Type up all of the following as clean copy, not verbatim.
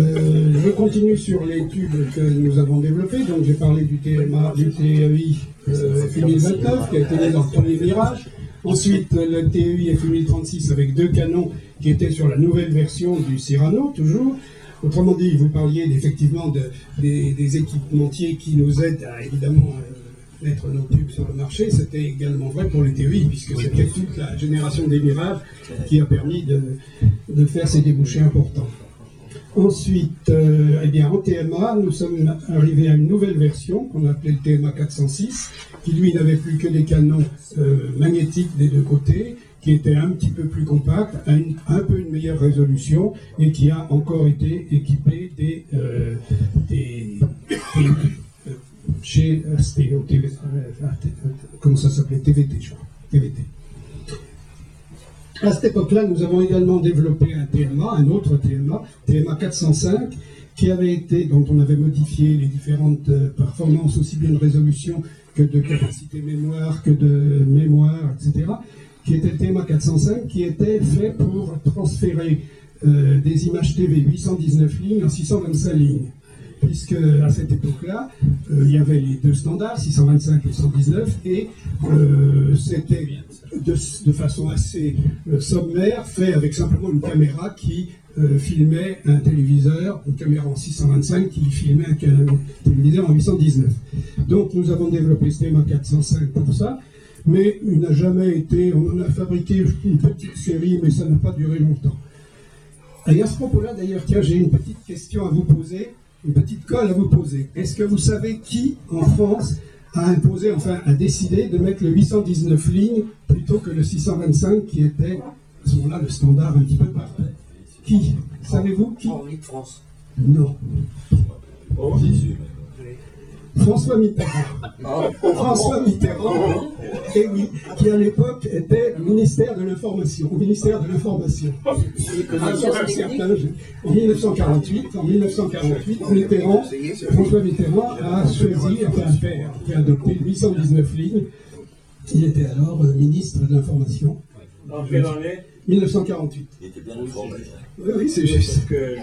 Je continue sur l'étude que nous avons développée. Donc j'ai parlé du TMA, du TEI FU1029 qui a été né dans le premier virage. Ensuite le TEI FU1036 avec 2 canons qui étaient sur la nouvelle version du Cyrano, toujours. Autrement dit, vous parliez effectivement des équipementiers qui nous aident à évidemment mettre nos tubes sur le marché. C'était également vrai pour les TEI, puisque c'était toute la génération des mirages qui a permis de faire ces débouchés importants. Ensuite, eh bien, en TMA, nous sommes arrivés à une nouvelle version qu'on appelait le TMA 406, qui lui n'avait plus que des canons magnétiques des deux côtés, qui était un petit peu plus compact, un peu une meilleure résolution, et qui a encore été équipé chez STO, comment ça s'appelait, TVT, je crois, TVT. À cette époque-là, nous avons également développé un TMA, un autre TMA, TMA 405, qui avait été, dont on avait modifié les différentes performances, aussi bien de résolution que de capacité mémoire, que de mémoire, etc., qui était le TMA 405, qui était fait pour transférer des images TV 819 lignes en 625 lignes. Puisque à cette époque-là, il y avait les deux standards, 625 et 119, et c'était de façon assez sommaire, fait avec simplement une caméra qui filmait un téléviseur, une caméra en 625 qui filmait un téléviseur en 819. Donc nous avons développé ce TMA 405 pour ça, mais il n'a jamais été, on en a fabriqué une petite série, mais ça n'a pas duré longtemps. Et à ce propos-là, d'ailleurs, tiens, j'ai une petite question à vous poser. Une petite colle à vous poser. Est-ce que vous savez qui, en France, a imposé, enfin, a décidé de mettre le 819 lignes plutôt que le 625 qui était, à ce moment-là, le standard un petit peu partout? Qui? Savez-vous qui? Henri de France. Non. Oh, François Mitterrand. François Mitterrand, et oui, qui à l'époque était ministère de l'Information. Ministère de l'Information. En 1948, François Mitterrand a choisi, enfin, qui a adopté 819 lignes. Il était alors ministre de l'Information. En quelle année? 1948. Il était bien informé. Oui, c'est juste. Parce que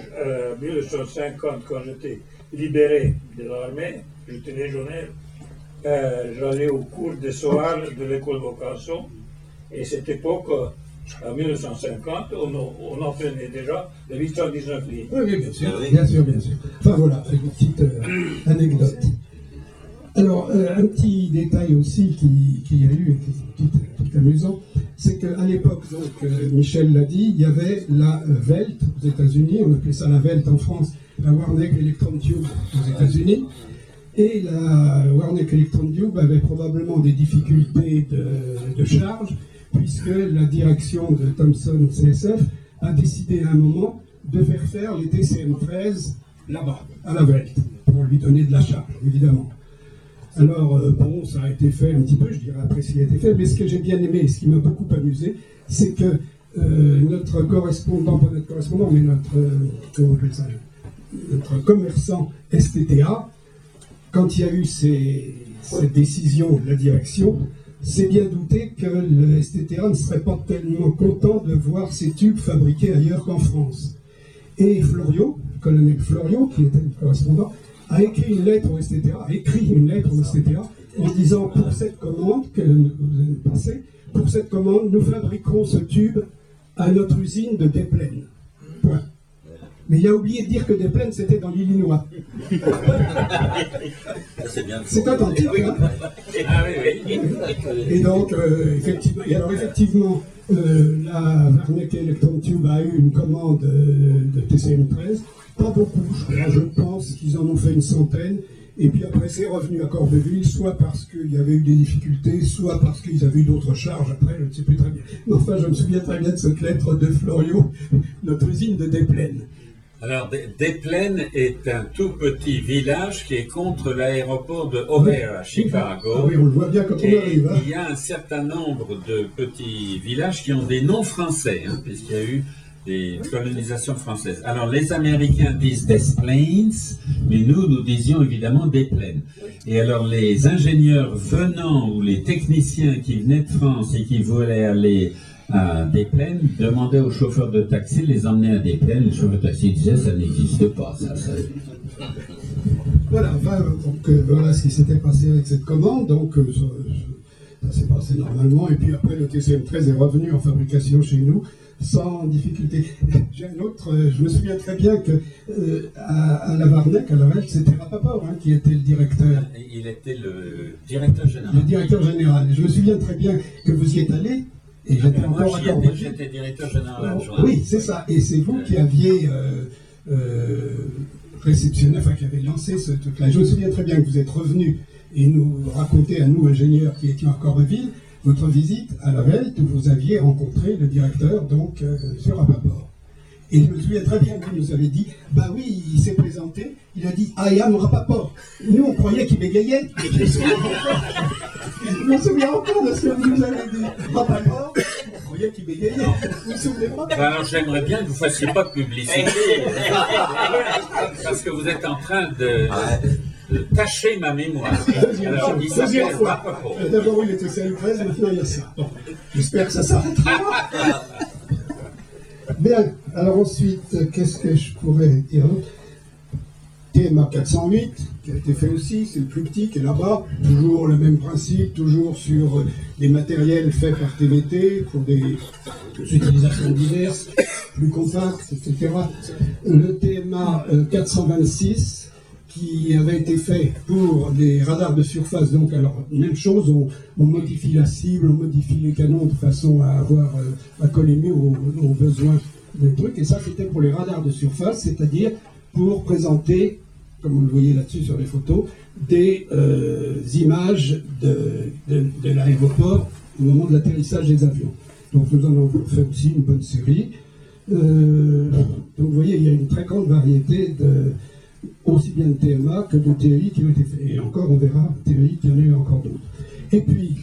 1950, quand j'étais libéré de l'armée, j'étais légionnaire, j'allais au cours des soirs de l'école vocation, et cette époque, en 1950, on entraînait déjà les 819 lignes. Oui, bien sûr, bien sûr, bien sûr. Enfin voilà, c'est une petite anecdote. Alors, un petit détail aussi qu'il y a eu, et qui est tout amusant, c'est qu'à l'époque, donc, Michel l'a dit, il y avait la Welt aux États-Unis, on appelait ça la Welt en France, la Warneck Electron Tube aux États-Unis, et la Warneck Electron Tube avait probablement des difficultés de charge, puisque la direction de Thomson CSF a décidé à un moment de faire les TCM13 là-bas, à la Welt, pour lui donner de la charge, évidemment. Alors, bon, ça a été fait un petit peu, je dirais après s'il a été fait, mais ce que j'ai bien aimé et ce qui m'a beaucoup amusé, c'est que notre correspondant, pas notre correspondant, mais notre commerçant STTA, quand il y a eu cette décision de la direction, s'est bien douté que le STTA ne serait pas tellement content de voir ces tubes fabriqués ailleurs qu'en France. Et Florio, le colonel Florio, qui était le correspondant, a écrit une lettre au STTA, en disant pour cette commande que vous avez passée, pour cette commande, nous fabriquerons ce tube à notre usine de Des Plaines. Point. Mais il a oublié de dire que Des Plaines, c'était dans l'Illinois. C'est authentique, hein? Et donc, effectivement, la Warneck Electron Tube a eu une commande de TCM13. Pas beaucoup, je pense qu'ils en ont fait une centaine, et puis après c'est revenu à Corbeville, soit parce qu'il y avait eu des difficultés, soit parce qu'ils avaient eu d'autres charges, après je ne sais plus très bien. Mais enfin, je me souviens très bien de cette lettre de Florio, notre usine de Des Plaines. Alors, Des Plaines est un tout petit village qui est contre l'aéroport de O'Hare à Chicago. Ah oui, on le voit bien quand on arrive. Hein. Il y a un certain nombre de petits villages qui ont des noms français, hein, puisqu'il y a eu des colonisations françaises. Alors, les Américains disent Des Plaines, mais nous disions évidemment Des Plaines. Et alors, les ingénieurs venant, ou les techniciens qui venaient de France et qui voulaient aller à Des Plaines, demandait aux chauffeurs de taxi, les emmener à Des Plaines. Les chauffeurs de taxi disaient ça n'existe pas, ça. Voilà, enfin, donc voilà ce qui s'était passé avec cette commande. Donc ça s'est passé normalement. Et puis après, le TCM13 est revenu en fabrication chez nous sans difficulté. J'ai un autre, je me souviens très bien que à la Varnec, à la Velle, c'était Rapaport qui était le directeur. Il était le directeur général. Le directeur général. Je me souviens très bien que vous y êtes allé. Et j'étais encore à Corbeil. J'étais directeur général adjoint. Oui, c'est ça. Et c'est vous qui aviez réceptionné, enfin qui avez lancé ce truc-là. Je me souviens très bien que vous êtes revenu et nous raconter à nous, ingénieurs qui étions à Corbeville, votre visite à la Velle où vous aviez rencontré le directeur, donc, sur Rapaport. Et je me souviens très bien qu'il nous avait dit, bah oui, il s'est présenté, il a dit, I am Rapaport. Nous, on croyait qu'il bégayait. Je me souviens encore de ce que vous nous avez dit. Rapaport, on croyait qu'il bégayait. Vous vous souvenez pas? Alors, j'aimerais bien que vous ne fassiez pas de publicité, parce que vous êtes en train de tâcher ma mémoire. Alors, il s'appelle Rapaport. D'abord, il était CL13, maintenant il y a ça. Bon, j'espère que ça s'arrêtera. Bien, alors ensuite, qu'est-ce que je pourrais dire? TMA 408, qui a été fait aussi, c'est le plus petit, qui est là-bas. Toujours le même principe, toujours sur des matériels faits par TVT, pour des utilisations diverses, plus compactes, etc. Le TMA 426, qui avait été fait pour des radars de surface, donc alors même chose, on modifie la cible, on modifie les canons de façon à avoir à coller mieux aux besoins des trucs, et ça c'était pour les radars de surface, c'est-à-dire pour présenter, comme vous le voyez là-dessus sur les photos, des images de l'aéroport au moment de l'atterrissage des avions. Donc nous en avons fait aussi une bonne série. Donc vous voyez, il y a une très grande variété aussi bien de TMA que de TEI qui ont été faits. Et encore, on verra, TEI, qu'il y en a eu encore d'autres. Et puis,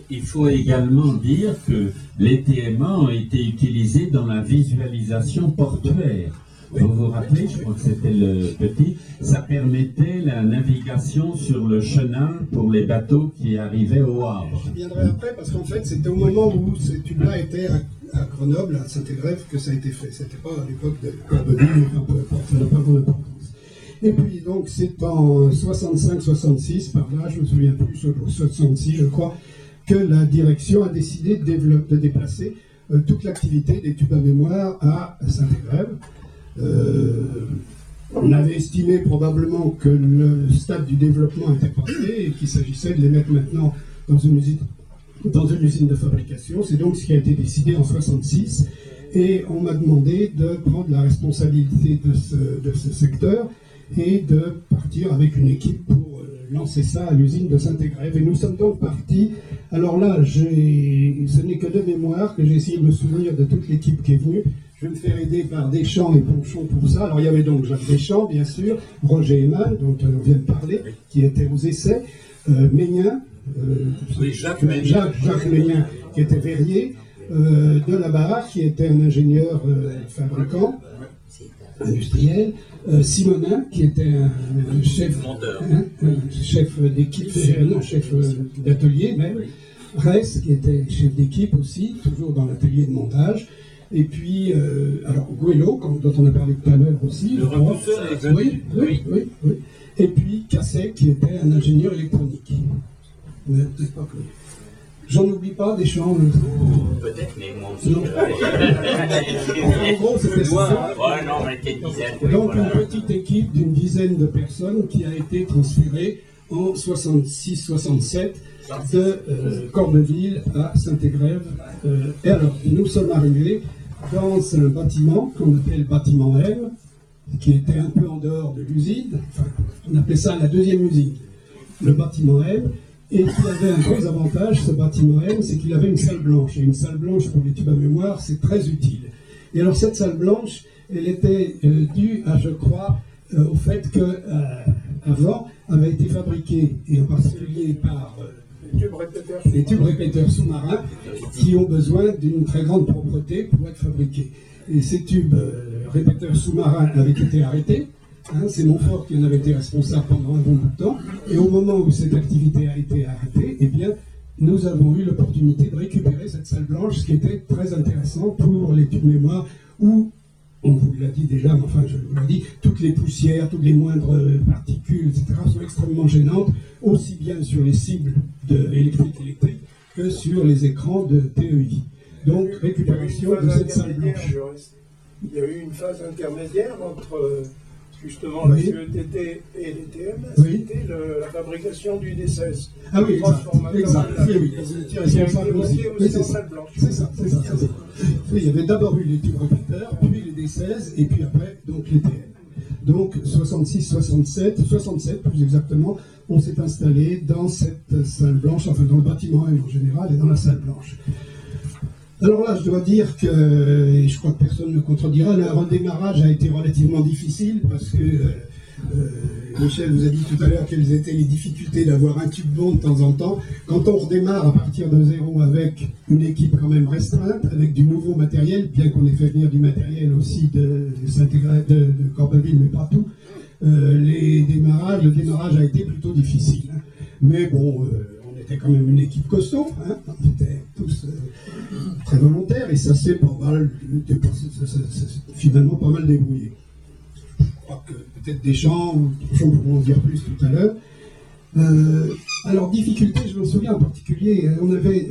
il faut également dire que les TMA ont été utilisés dans la visualisation portuaire. Oui. Vous vous rappelez, je crois que c'était le petit, ça permettait la navigation sur le chenal pour les bateaux qui arrivaient au Havre. Je viendrai après parce qu'en fait, c'était au moment où ce tube-là était à Grenoble, à Saint-Égrève, que ça a été fait. C'était pas à l'époque de Corbeville, enfin peu importe, ça n'a pas grande importance. Et puis donc c'est en 65-66, par là, je me souviens plus, 66 je crois, que la direction a décidé de déplacer toute l'activité des tubes à mémoire à Saint-Égrève. On avait estimé probablement que le stade du développement était passé et qu'il s'agissait de les mettre maintenant dans une usine de fabrication. C'est donc ce qui a été décidé en 66 et on m'a demandé de prendre la responsabilité de ce secteur et de partir avec une équipe pour lancer ça à l'usine de Saint-Égrève. Et nous sommes donc partis. Alors là, ce n'est que de mémoire que j'ai essayé de me souvenir de toute l'équipe qui est venue. Je vais me faire aider par Deschamps et Ponchon pour ça. Alors il y avait donc Jacques Deschamps, bien sûr, Roger Eman, dont on vient de parler, qui était aux essais, Ménien, Jacques Ménien, qui était verrier, Delabarre, qui était un ingénieur fabricant, industriel, Simonin, qui était un chef, chef d'équipe, chef d'atelier même, Ress, qui était chef d'équipe aussi, toujours dans l'atelier de montage. Et puis, alors, Guello, dont on a parlé tout à l'heure aussi. Oui. Et puis, Casset, qui était un ingénieur électronique. Mais peut-être pas connu. J'en oublie pas, Deschamps. Peut-être, mais moi aussi. En gros, c'était ça. Ouais, non, mais quelle dizaine. Donc, une petite équipe d'une dizaine de personnes qui a été transférée en 66-67 de Corbeville à Saint-Égrève. Et alors, nous sommes arrivés dans un bâtiment qu'on appelle le bâtiment M, qui était un peu en dehors de l'usine. Enfin, on appelait ça la deuxième usine, le bâtiment M. Et qui avait un gros avantage, ce bâtiment M, c'est qu'il avait une salle blanche. Et une salle blanche pour les tubes à mémoire, c'est très utile. Et alors, cette salle blanche, elle était due à, je crois, au fait qu'avant, avait été fabriquée, et en particulier par les tubes répéteurs sous-marins, qui ont besoin d'une très grande propreté pour être fabriqués. Et ces tubes répéteurs sous-marins avaient été arrêtés. C'est Montfort qui en avait été responsable pendant un bon bout de temps. Et au moment où cette activité a été arrêtée, eh bien, nous avons eu l'opportunité de récupérer cette salle blanche, ce qui était très intéressant pour l'étude mémoire, où, on vous l'a dit déjà, mais enfin je vous l'ai dit, toutes les poussières, toutes les moindres particules, etc., sont extrêmement gênantes, aussi bien sur les cibles électriques que sur les écrans de TEI. Donc, récupération de cette salle blanche. Il y a eu une phase intermédiaire entre justement Oui. la CETT et les TM, Oui. c'était la fabrication du D16. Ah oui, Le transformateur exact. de la- Oui, vous étiez qui a été responsable aussi. monté Oui, aussi c'est en ça. salle blanche. C'est ça. Oui, il y avait d'abord eu les tubes répéteurs, puis les D16, et puis après, donc les TM. Donc, 66, 67 plus exactement, on s'est installé dans cette salle blanche, enfin dans le bâtiment M en général, et dans la salle blanche. Alors là, je dois dire que, et je crois que personne ne me contredira, le redémarrage a été relativement difficile parce que Michel vous a dit tout à l'heure quelles étaient les difficultés d'avoir un tube bon de temps en temps. Quand on redémarre à partir de zéro avec une équipe quand même restreinte, avec du nouveau matériel, bien qu'on ait fait venir du matériel aussi de Corbeville, mais pas tout, le démarrage a été plutôt difficile. Hein. Mais bon, on était quand même une équipe costaud, hein. On était tous très volontaires et ça s'est finalement pas mal débrouillé. Je crois que peut-être Deschamps ou Deschamps pourront en dire plus tout à l'heure. Alors, difficulté, je me souviens en particulier, on avait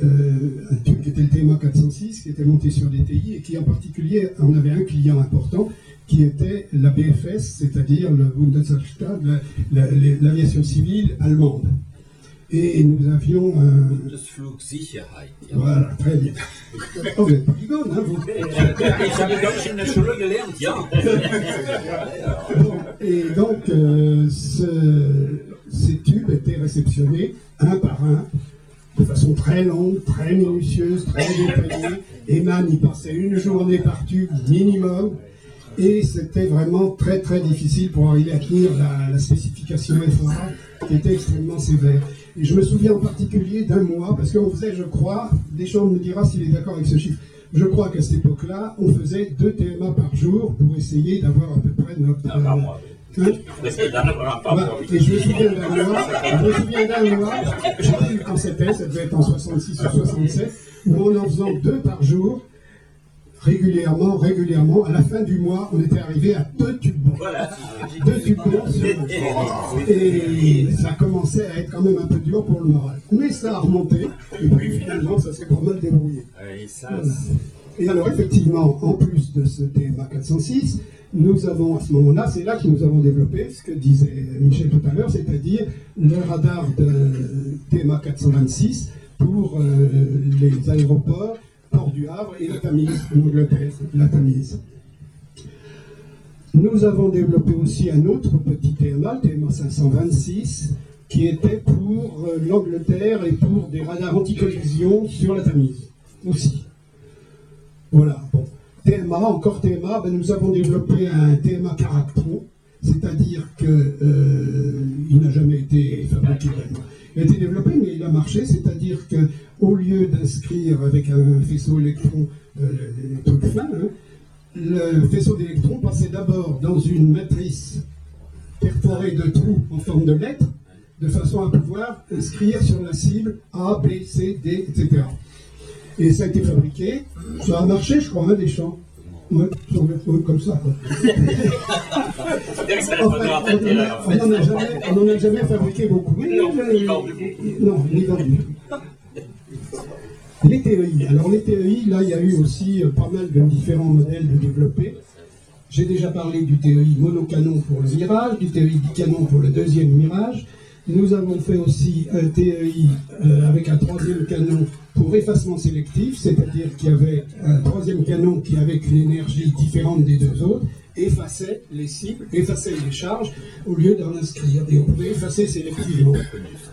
un tube qui était le TMA 406, qui était monté sur des TI, et qui en particulier, on avait un client important, qui était la BFS, c'est-à-dire le Bundeswehrstaat, l'aviation civile allemande. Et nous avions un... Bundesflugsicherheit. Voilà, très bien. Oh, vous êtes pas rigole, hein, vous. Ich habe Deutsch in der Schule gelernt, ja. Et donc, ces tubes étaient réceptionnés un par un, de façon très longue, très minutieuse, très détaillée. Eman y passait une journée par tube minimum, et c'était vraiment très très difficile pour arriver à tenir la spécification FAA, qui était extrêmement sévère. Et je me souviens en particulier d'un mois, parce qu'on faisait, je crois, Deschamps me dira s'il est d'accord avec ce chiffre, je crois qu'à cette époque-là, on faisait 2 TMA par jour pour essayer d'avoir à peu près notre... Hein. Voilà. Et je me souviens d'un mois, je sais plus quand c'était, ça devait être en 66 ou 67, où en faisant 2 par jour, régulièrement, à la fin du mois, on était arrivé à 2 tubes bons. Voilà. 2 tubes bons. Et ça commençait à être quand même un peu dur pour le moral. Mais ça a remonté, et puis finalement, ça s'est pas mal débrouillé. Et ça, Voilà. Et alors, effectivement, en plus de ce TMA 406, nous avons, à ce moment-là, c'est là que nous avons développé ce que disait Michel tout à l'heure, c'est-à-dire le radar de TMA 426 pour les aéroports, Port du Havre et la Tamise, en Angleterre, la Tamise. Nous avons développé aussi un autre petit TMA, le TMA 526, qui était pour l'Angleterre et pour des radars anti-collision sur la Tamise aussi. Voilà, bon. TMA, encore TMA, ben nous avons développé un TMA Caractron, c'est-à-dire qu'il n'a jamais été fabriqué vraiment. Il a été développé, mais il a marché, c'est-à-dire qu'au lieu d'inscrire avec un faisceau électron, truc fin, hein, le faisceau d'électrons passait d'abord dans une matrice perforée de trous en forme de lettres, de façon à pouvoir inscrire sur la cible A, B, C, D, etc. Et ça a été fabriqué, ça a marché, je crois, hein, Deschamps. Ouais, comme ça, quoi. On n'en a jamais fabriqué beaucoup. Non, ni vendu. Les TEI. Alors les TEI, là, il y a eu aussi pas mal de différents modèles de développés. J'ai déjà parlé du TEI monocanon pour le Mirage, du TEI bicanon pour le deuxième Mirage. Nous avons fait aussi un TEI avec un troisième canon pour effacement sélectif, c'est-à-dire qu'il y avait un troisième canon qui, avec une énergie différente des deux autres, effaçait les cibles, effaçait les charges, au lieu d'en inscrire. Et on pouvait effacer sélectivement.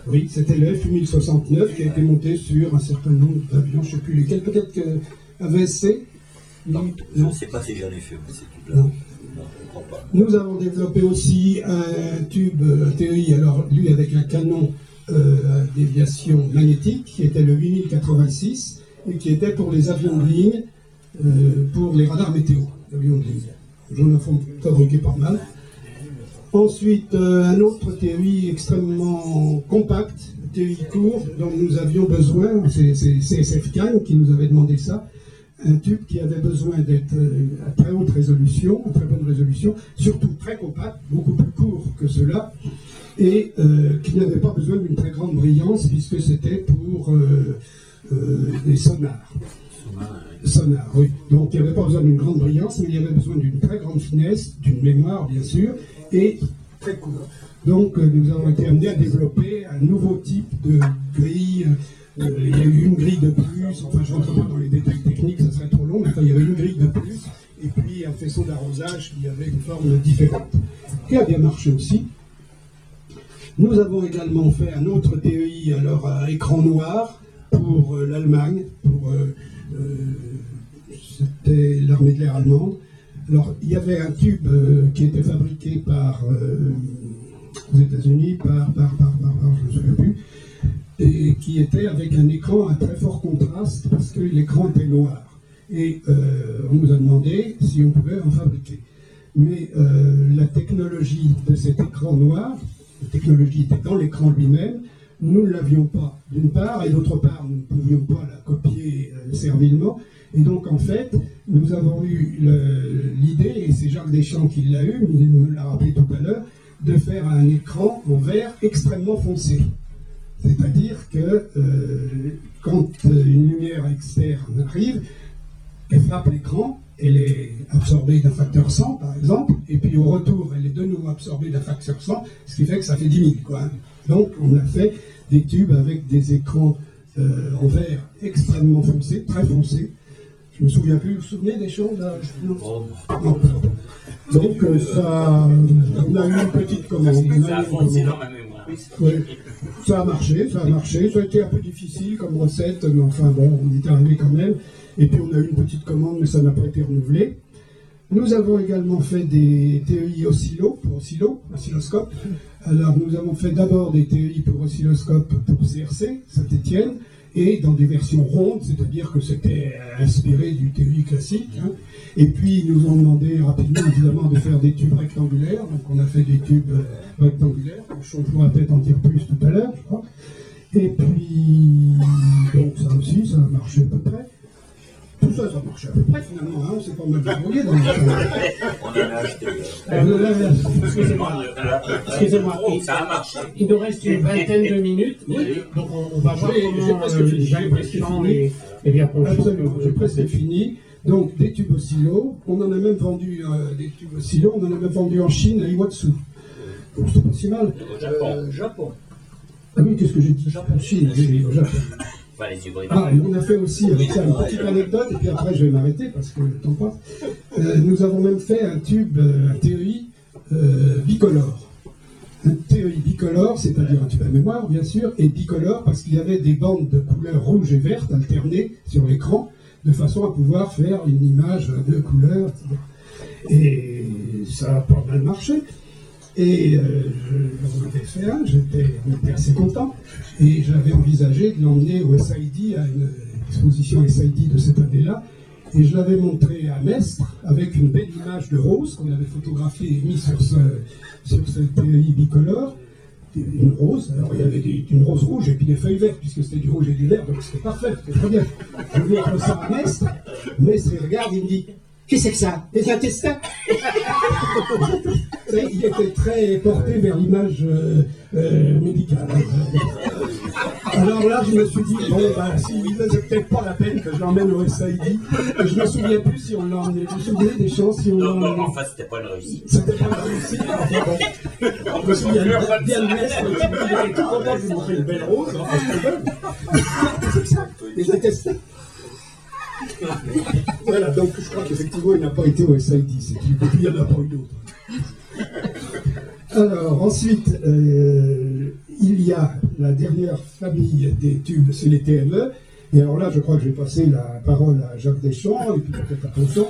Oui, c'était le FU-1069 qui a été monté sur un certain nombre d'avions, je ne sais plus lesquels, peut-être que AVSC. Non, je ne sais pas si j'en ai fait, mais ces tubes-là. Non. Nous avons développé aussi un tube TEI, alors lui avec un canon à déviation magnétique, qui était le 8086, et qui était pour les avions de ligne, pour les radars météo, avions de ligne. J'en ai fabriqué pas mal. Ensuite, un autre TEI extrêmement compact, TEI court dont nous avions besoin, c'est CSF Cannes qui nous avait demandé ça, un tube qui avait besoin d'être à très haute résolution, à très bonne résolution, surtout très compact, beaucoup plus court que cela, et qui n'avait pas besoin d'une très grande brillance puisque c'était pour des sonars. Sonar, oui. Donc il n'y avait pas besoin d'une grande brillance, mais il y avait besoin d'une très grande finesse, d'une mémoire bien sûr, et très court. Donc nous avons été amenés à développer un nouveau type de grille. Il y a eu une grille de plus, enfin je ne rentre pas dans les détails techniques, ça serait trop long, mais enfin, il y avait une grille de plus, et puis un faisceau d'arrosage qui avait une forme différente, qui a bien marché aussi. Nous avons également fait un autre TEI, alors à écran noir, pour l'Allemagne, c'était l'armée de l'air allemande. Alors, il y avait un tube qui était fabriqué aux États-Unis je ne me souviens plus, et qui était avec un écran à très fort contraste parce que l'écran était noir. Et on nous a demandé si on pouvait en fabriquer. Mais la technologie de cet écran noir, la technologie était dans l'écran lui-même, nous ne l'avions pas, d'une part, et d'autre part, nous ne pouvions pas la copier servilement. Et donc, en fait, nous avons eu l'idée, et c'est Jacques Deschamps qui l'a eu, il me l'a rappelé tout à l'heure, de faire un écran en verre extrêmement foncé. C'est-à-dire que quand une lumière externe arrive, elle frappe l'écran, elle est absorbée d'un facteur 100, par exemple, et puis au retour, elle est de nouveau absorbée d'un facteur 100, ce qui fait que ça fait 10 000, quoi. Donc, on a fait des tubes avec des écrans en verre extrêmement foncés, très foncés. Je me souviens plus, vous vous souvenez des choses là? Non. Donc, on a eu une petite commande. Ça a foncé dans ma mémoire. Oui. Ça a marché. Ça a été un peu difficile comme recette, mais enfin bon, on y est arrivé quand même. Et puis on a eu une petite commande, mais ça n'a pas été renouvelé. Nous avons également fait des TEI oscilloscope. Alors nous avons fait d'abord des TEI pour oscilloscope pour CRC, Saint-Étienne, et dans des versions rondes, c'est-à-dire que c'était inspiré du TEI classique. Hein. Et puis ils nous ont demandé rapidement évidemment de faire des tubes rectangulaires, donc on a fait des tubes rectangulaires, je pourrais peut-être en dire plus tout à l'heure, je crois. Et puis, donc ça aussi, ça a marché à peu près. Tout ça, ça marchait à peu près finalement, hein, on s'est pas mal débrouillé dans le On en a acheté. Excusez-moi, Ça a marché. il nous reste une vingtaine de minutes, donc on va voir comment l'impression est bien conçue. Absolument, j'ai presque fini. Donc des tubes oscillo, on en a même vendu des tubes oscillo, on en a même vendu en Chine à Iwatsu. Donc c'est pas si mal. Japon. Ah oui, qu'est-ce que j'ai dit? Chine, j'ai dit au Japon. Ah, et on a fait aussi, avec ça, une petite anecdote, et puis après je vais m'arrêter parce que le temps passe. Nous avons même fait un tube, un TEI bicolore. Un TEI bicolore, c'est-à-dire un tube à mémoire, bien sûr, et bicolore parce qu'il y avait des bandes de couleurs rouge et verte alternées sur l'écran, de façon à pouvoir faire une image de couleurs, etc. Et ça a pas mal marché. Et j'en avais fait un, j'étais assez content, et j'avais envisagé de l'emmener au SID, à une exposition SID de cette année-là, et je l'avais montré à Mestre avec une belle image de rose qu'on avait photographiée et mise sur ce TEI bicolore, une rose, alors il y avait une rose rouge et puis des feuilles vertes, puisque c'était du rouge et du vert, donc c'était parfait, c'était très bien. Je montre ça à Mestre, Mestre il regarde, il me dit: qu'est-ce que c'est que ça? Des intestins? Il était très porté vers l'image médicale. Alors là, je me suis dit, bon, bah, il faisait peut-être pas la peine que je l'emmène au SID. Je me souviens plus si on l'a emmené. Je me souviens des chances si on l'a emmené. Enfin, c'était pas une réussite. C'était pas une réussite. Enfin, bon. Je me souviens bien de Mestre, il était tout content de lui montrer une belle rose. C'est ça, les intestins. Voilà, donc je crois qu'effectivement il n'a pas été au SID, et puis il n'y en a pas eu d'autres. Alors ensuite, il y a la dernière famille des tubes, c'est les TME, et alors là je crois que je vais passer la parole à Jacques Deschamps, et puis peut-être à Ponceau.